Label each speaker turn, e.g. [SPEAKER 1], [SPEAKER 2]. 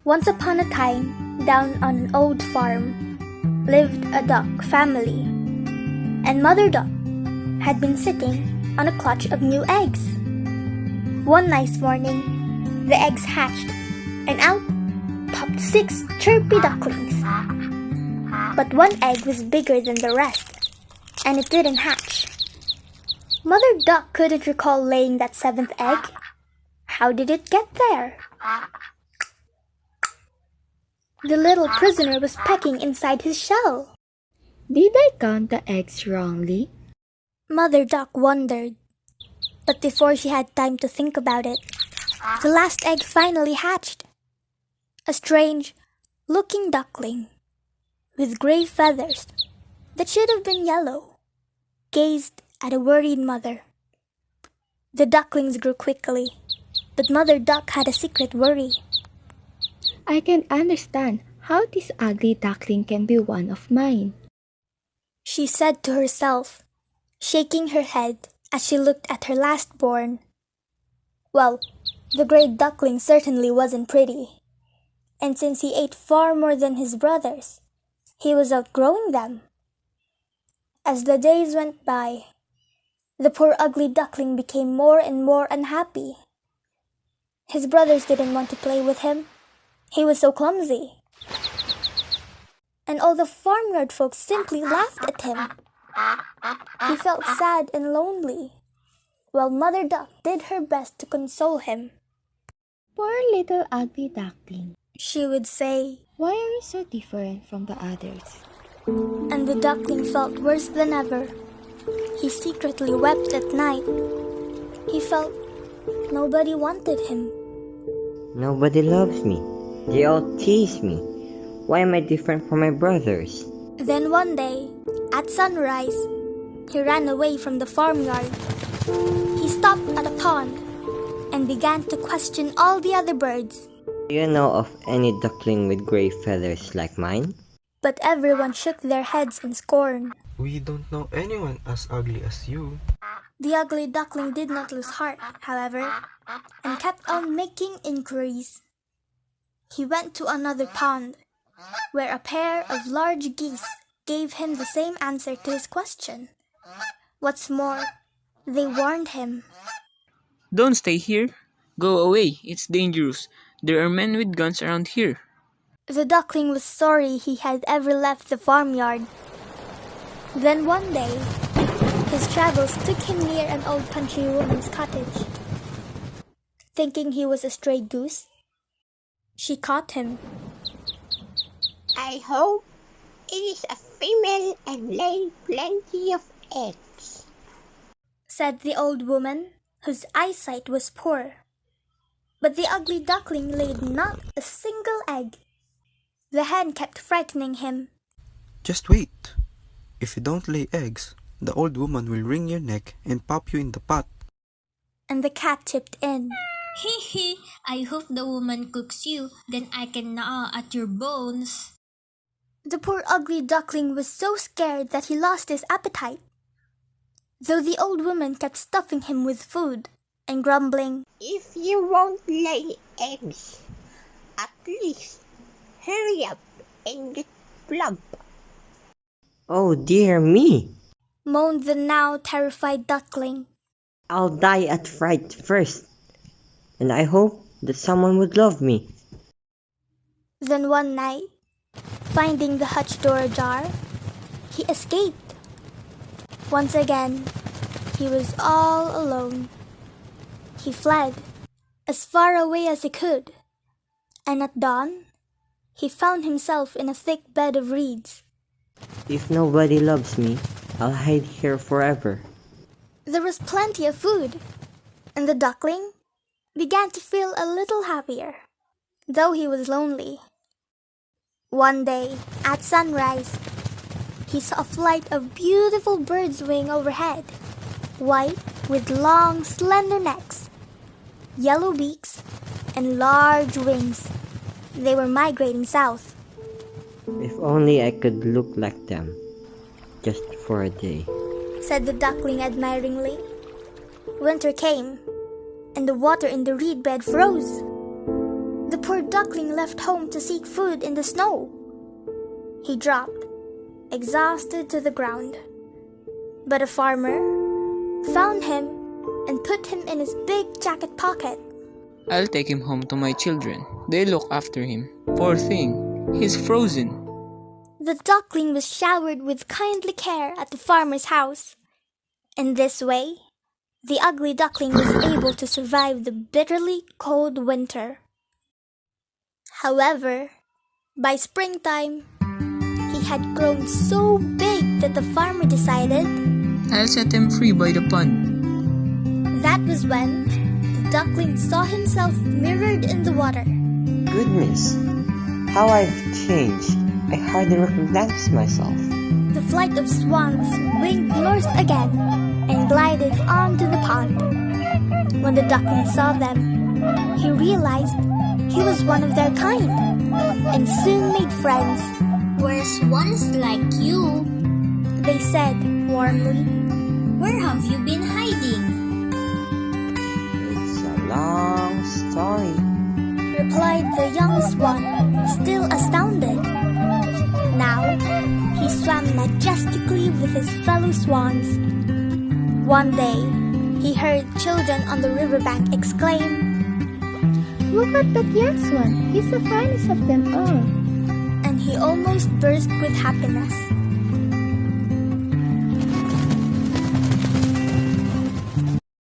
[SPEAKER 1] Once upon a time, down on an old farm, lived a duck family, and Mother Duck had been sitting on a clutch of new eggs. One nice morning, the eggs hatched, and out popped 6 chirpy ducklings. But one egg was bigger than the rest, and it didn't hatch. Mother Duck couldn't recall laying that 7th egg. How did it get there? The little prisoner was pecking inside his shell.
[SPEAKER 2] Did I count the eggs wrongly?
[SPEAKER 1] Mother Duck wondered. But before she had time to think about it, the last egg finally hatched. A strange-looking duckling with gray feathers that should have been yellow gazed at a worried mother. The ducklings grew quickly, but Mother Duck had a secret worry.
[SPEAKER 2] I can understand how this ugly duckling can be one of mine,
[SPEAKER 1] she said to herself, shaking her head as she looked at her last-born. Well, the gray duckling certainly wasn't pretty, and since he ate far more than his brothers, he was outgrowing them. As the days went by, the poor ugly duckling became more and more unhappy. His brothers didn't want to play with him. He was so clumsy. And all the farmyard folks simply laughed at him. He felt sad and lonely, while Mother Duck did her best to console him.
[SPEAKER 2] Poor little ugly duckling,
[SPEAKER 1] she would say.
[SPEAKER 2] Why are you so different from the others?
[SPEAKER 1] And the duckling felt worse than ever. He secretly wept at night. He felt nobody wanted him.
[SPEAKER 3] Nobody loves me. They all tease me. Why am I different from my brothers?
[SPEAKER 1] Then one day, at sunrise, he ran away from the farmyard. He stopped at a pond and began to question all the other birds.
[SPEAKER 3] Do you know of any duckling with gray feathers like mine?
[SPEAKER 1] But everyone shook their heads in scorn.
[SPEAKER 4] We don't know anyone as ugly as you.
[SPEAKER 1] The ugly duckling did not lose heart, however, and kept on making inquiries. He went to another pond, where a pair of large geese gave him the same answer to his question. What's more, they warned him.
[SPEAKER 5] Don't stay here. Go away. It's dangerous. There are men with guns around here.
[SPEAKER 1] The duckling was sorry he had ever left the farmyard. Then one day, his travels took him near an old country woman's cottage. Thinking he was a stray goose, she caught him.
[SPEAKER 6] I hope it is a female and lay plenty of eggs,
[SPEAKER 1] said the old woman, whose eyesight was poor. But the ugly duckling laid not a single egg. The hen kept frightening him.
[SPEAKER 4] Just wait. If you don't lay eggs, the old woman will wring your neck and pop you in the pot.
[SPEAKER 1] And the cat chipped in.
[SPEAKER 7] Hee hee, I hope the woman cooks you, then I can gnaw at your bones.
[SPEAKER 1] The poor ugly duckling was so scared that he lost his appetite, though the old woman kept stuffing him with food and grumbling,
[SPEAKER 6] If you won't lay eggs, at least hurry up and get plump.
[SPEAKER 3] Oh dear me!
[SPEAKER 1] moaned the now terrified duckling.
[SPEAKER 3] I'll die at fright first, and I hope that someone would love me.
[SPEAKER 1] Then one night, finding the hutch door ajar, he escaped. Once again, he was all alone. He fled as far away as he could, and at dawn, he found himself in a thick bed of reeds.
[SPEAKER 3] If nobody loves me, I'll hide here forever.
[SPEAKER 1] There was plenty of food, and the duckling began to feel a little happier, though he was lonely. One day, at sunrise, he saw a flight of beautiful birds wing overhead, white with long, slender necks, yellow beaks, and large wings. They were migrating south.
[SPEAKER 3] If only I could look like them, just for a day,
[SPEAKER 1] said the duckling admiringly. Winter came, and the water in the reed bed froze. the poor duckling left home to seek food in the snow. He dropped, exhausted, to the ground. But a farmer found him and put him in his big jacket pocket.
[SPEAKER 5] I'll take him home to my children. They look after him. Poor thing, he's frozen.
[SPEAKER 1] The duckling was showered with kindly care at the farmer's house. In this way, the ugly duckling was able to survive the bitterly cold winter. However, by springtime, he had grown so big that the farmer decided
[SPEAKER 5] I'll set him free by the pond.
[SPEAKER 1] that was when the duckling saw himself mirrored in the water.
[SPEAKER 3] Goodness, how I've changed. I hardly recognize myself.
[SPEAKER 1] The flight of swans winged north again and glided onto the pond. When the duckling saw them, he realized he was one of their kind and soon made friends.
[SPEAKER 7] We're swans like you.
[SPEAKER 1] They said warmly.
[SPEAKER 7] Where have you been hiding?
[SPEAKER 3] It's a long story.
[SPEAKER 1] Replied the young swan, still astounded. Now, he swam majestically with his fellow swans. One day, he heard children on the riverbank exclaim,
[SPEAKER 2] Look at that young swan. He's the finest of them all.
[SPEAKER 1] and he almost burst with happiness.